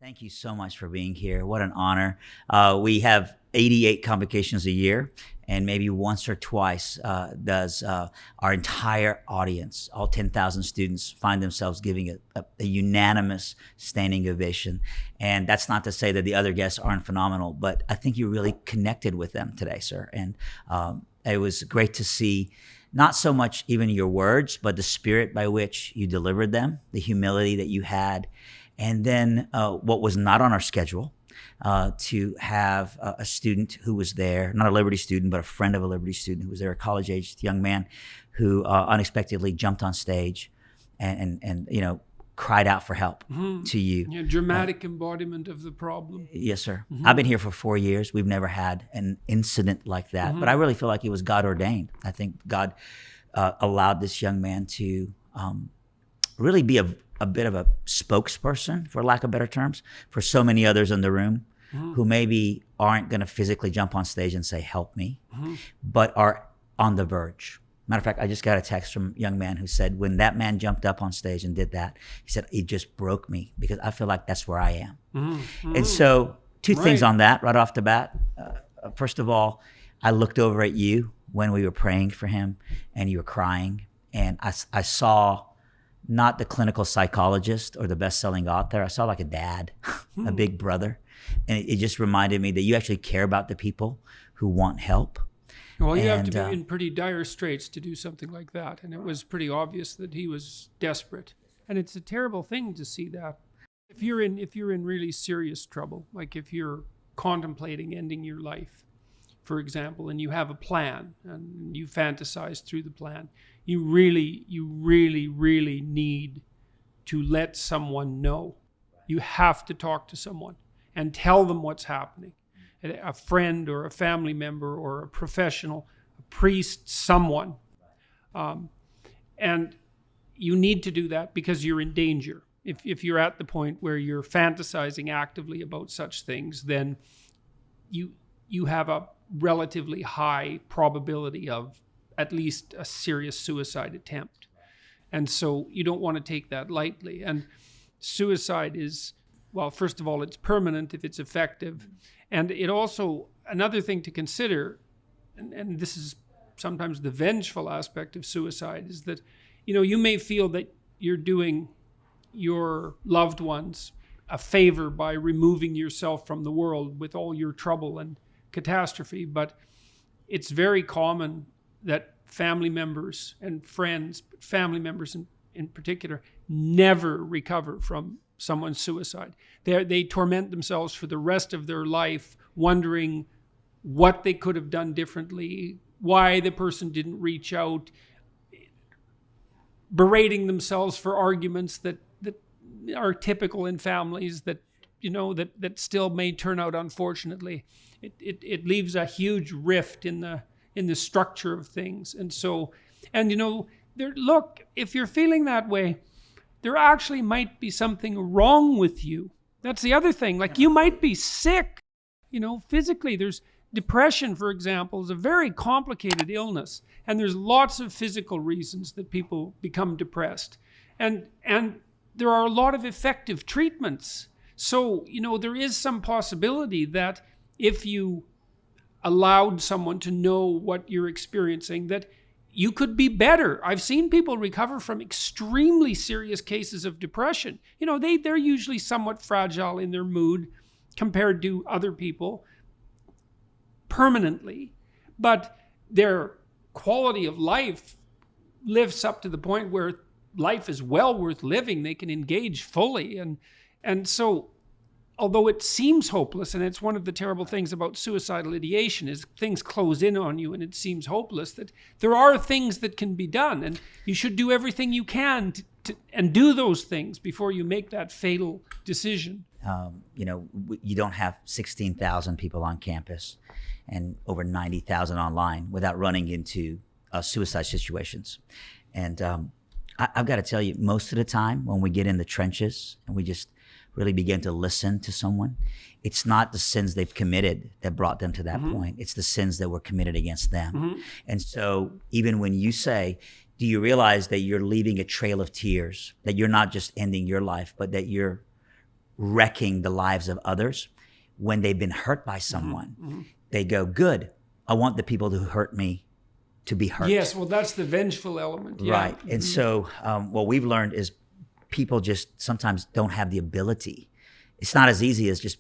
Thank you so much for being here. What an honor. We have 88 convocations a year, and maybe once or twice does our entire audience, all 10,000 students, find themselves giving a unanimous standing ovation. And that's not to say that the other guests aren't phenomenal, but I think you really connected with them today, sir. And it was great to see not so much even your words, but the spirit by which you delivered them, the humility that you had. And then what was not on our schedule, to have a student who was there, not a Liberty student, but a friend of a Liberty student who was there, a college-aged young man who unexpectedly jumped on stage and cried out for help to you. Yeah, dramatic embodiment of the problem. Yes, sir. I've been here for 4 years. We've never had an incident like that, but I really feel like it was God ordained. I think God allowed this young man to really be a bit of a spokesperson, for lack of better terms, for so many others in the room who maybe aren't going to physically jump on stage and say, help me, but are on the verge. Matter of fact, I just got a text from a young man who said, when that man jumped up on stage and did that, he said, it just broke me because I feel like that's where I am. And so two things on that right off the bat. First of all, I looked over at you when we were praying for him and you were crying, and I saw not the clinical psychologist or the best-selling author. I saw like a dad, a big brother. And it just reminded me that you actually care about the people who want help. Well, you have to be in pretty dire straits to do something like that. And it was pretty obvious that he was desperate. And it's a terrible thing to see that. If you're in really serious trouble, like if you're contemplating ending your life, for example, and you have a plan and you fantasize through the plan, you really need to let someone know. You have to talk to someone and tell them what's happening. A friend or a family member or a professional, a priest, someone. And you need to do that because you're in danger. If you're at the point where you're fantasizing actively about such things, then you have a relatively high probability of at least a serious suicide attempt. And so you don't want to take that lightly. And suicide is, well, first of all, it's permanent if it's effective. And it also, another thing to consider, and this is sometimes the vengeful aspect of suicide, is that, you may feel that you're doing your loved ones a favor by removing yourself from the world with all your trouble and catastrophe, but it's very common that family members and friends, but family members in particular, never recover from someone's suicide. They torment themselves for the rest of their life, wondering what they could have done differently, why the person didn't reach out, berating themselves for arguments that are typical in families that still may turn out unfortunately. It leaves a huge rift in the structure of things. And so, look, if you're feeling that way, there actually might be something wrong with you. That's the other thing. Like, you might be sick, physically. There's depression, for example, is a very complicated illness. And there's lots of physical reasons that people become depressed. And there are a lot of effective treatments. So, there is some possibility that if you allowed someone to know what you're experiencing, that you could be better. I've seen people recover from extremely serious cases of depression. They're usually somewhat fragile in their mood compared to other people permanently, but their quality of life lifts up to the point where life is well worth living. They can engage fully. And so, although it seems hopeless, and it's one of the terrible things about suicidal ideation, is things close in on you and it seems hopeless, that there are things that can be done, and you should do everything you can and do those things before you make that fatal decision. You don't have 16,000 people on campus and over 90,000 online without running into suicide situations. And I've got to tell you, most of the time when we get in the trenches and we just really begin to listen to someone, it's not the sins they've committed that brought them to that point. It's the sins that were committed against them. And so even when you say, do you realize that you're leaving a trail of tears, that you're not just ending your life, but that you're wrecking the lives of others. When they've been hurt by someone, they go, good, I want the people who hurt me to be hurt. Yes, well, that's the vengeful element. Yeah. Right. And so what we've learned is people just sometimes don't have the ability. It's not as easy as just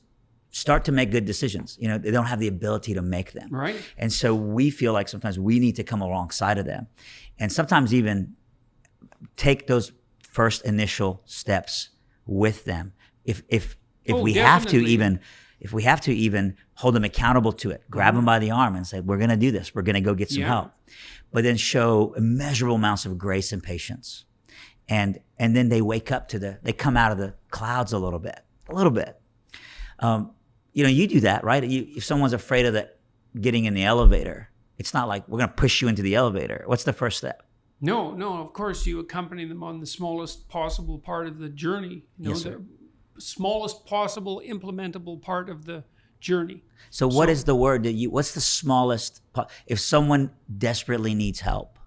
start to make good decisions. You know, they don't have the ability to make them. Right. And so we feel like sometimes we need to come alongside of them and sometimes even take those first initial steps with them. If we have to even hold them accountable to it, grab them by the arm and say, we're going to do this. We're going to go get some help. But then show immeasurable amounts of grace and patience. And then they wake up they come out of the clouds a little bit. You know, you do that, right? If someone's afraid of getting in the elevator, it's not like we're going to push you into the elevator. What's the first step? No, of course you accompany them on the smallest possible part of the journey. You know, Yes, sir. the smallest possible implementable part of the journey. So what is the word what's the smallest, if someone desperately needs help,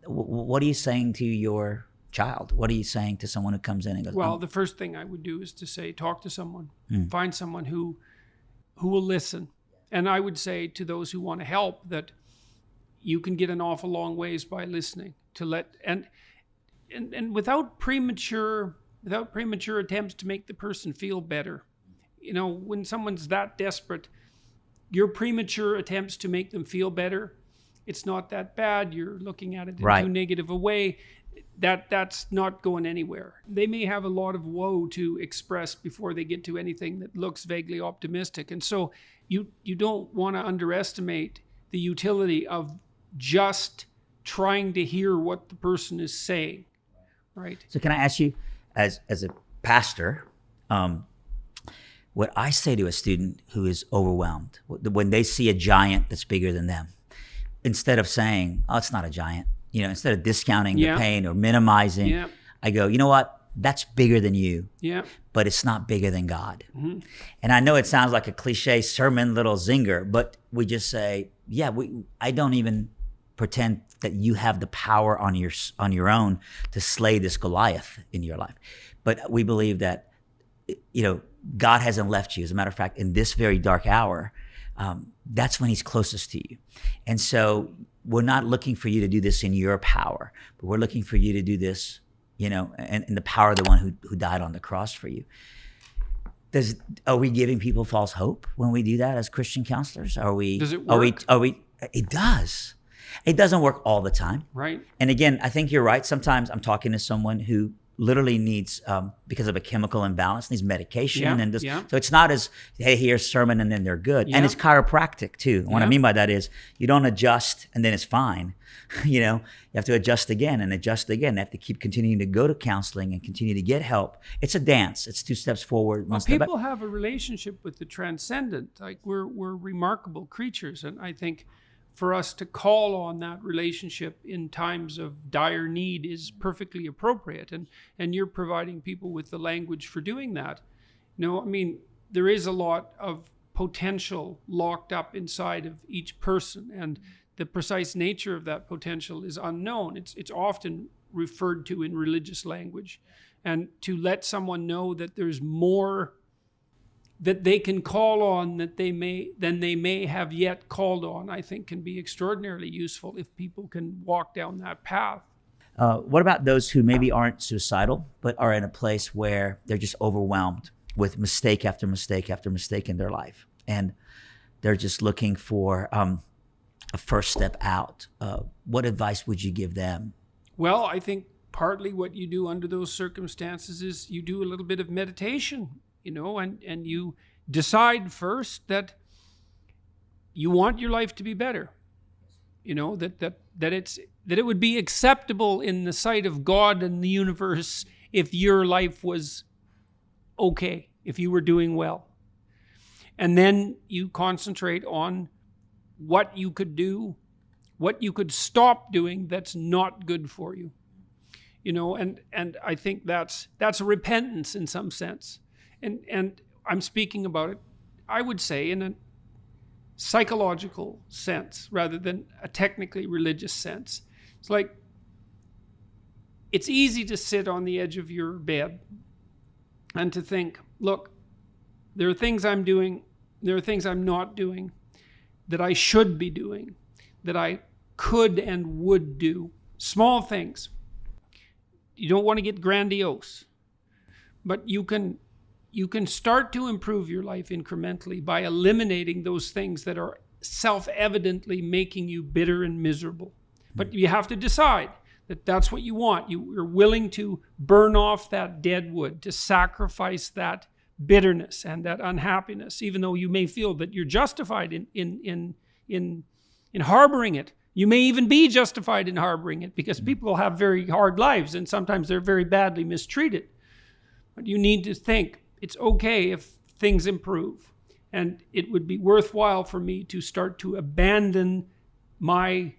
what are you saying to your child? What are you saying to someone who comes in and goes, well, the first thing I would do is to say, talk to someone, find someone who will listen. And I would say to those who want to help that you can get an awful long ways by listening and without premature attempts to make the person feel better. You know, when someone's that desperate, your premature attempts to make them feel better, it's not that bad. You're looking at it in too negative a way. That's not going anywhere. They may have a lot of woe to express before they get to anything that looks vaguely optimistic. And so you don't want to underestimate the utility of just trying to hear what the person is saying, right? So can I ask you, as a pastor, what I say to a student who is overwhelmed, when they see a giant that's bigger than them, instead of saying, oh, it's not a giant, you know, instead of discounting the pain or minimizing, I go, you know what? That's bigger than you, but it's not bigger than God. And I know it sounds like a cliche sermon, little zinger, but we just say, I don't even pretend that you have the power on your own to slay this Goliath in your life. But we believe that, you know, God hasn't left you. As a matter of fact, in this very dark hour, that's when he's closest to you. And so we're not looking for you to do this in your power, but we're looking for you to do this, you know, in the power of the one who died on the cross for you. Are we giving people false hope when we do that as Christian counselors? Does it work? It does. It doesn't work all the time. Right. And again, I think you're right. Sometimes I'm talking to someone who literally needs, because of a chemical imbalance, needs medication. So it's not as, hey, here's a sermon and then they're good. And it's chiropractic too. And what I mean by that is you don't adjust and then it's fine. You know, you have to adjust again and adjust again. They have to keep continuing to go to counseling and continue to get help. It's a dance. It's 2 steps forward, 1 step back. People have a relationship with the transcendent. Like we're remarkable creatures. And I think for us to call on that relationship in times of dire need is perfectly appropriate. And you're providing people with the language for doing that. You know, I mean, there is a lot of potential locked up inside of each person, and the precise nature of that potential is unknown. It's often referred to in religious language. And to let someone know that there's more that they can call on than they may have yet called on, I think can be extraordinarily useful if people can walk down that path. What about those who maybe aren't suicidal, but are in a place where they're just overwhelmed with mistake after mistake after mistake in their life, and they're just looking for a first step out? What advice would you give them? Well, I think partly what you do under those circumstances is you do a little bit of meditation, you know, and you decide first that you want your life to be better. You know, that it would be acceptable in the sight of God and the universe if your life was okay, if you were doing well. And then you concentrate on what you could do, what you could stop doing that's not good for you. You know, and I think that's a repentance in some sense. And I'm speaking about it, I would say, in a psychological sense rather than a technically religious sense. It's like, it's easy to sit on the edge of your bed and to think, look, there are things I'm doing, there are things I'm not doing that I should be doing, that I could and would do. Small things. You don't want to get grandiose, but you can start to improve your life incrementally by eliminating those things that are self-evidently making you bitter and miserable. But you have to decide that that's what you want. You're willing to burn off that dead wood, to sacrifice that bitterness and that unhappiness, even though you may feel that you're justified in harboring it. You may even be justified in harboring it, because people have very hard lives and sometimes they're very badly mistreated. But you need to think, it's okay if things improve. And it would be worthwhile for me to start to abandon my,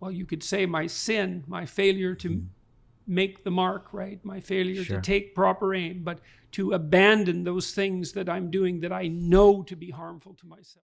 well, you could say my sin, my failure to make the mark, right? My failure to take proper aim, but to abandon those things that I'm doing that I know to be harmful to myself.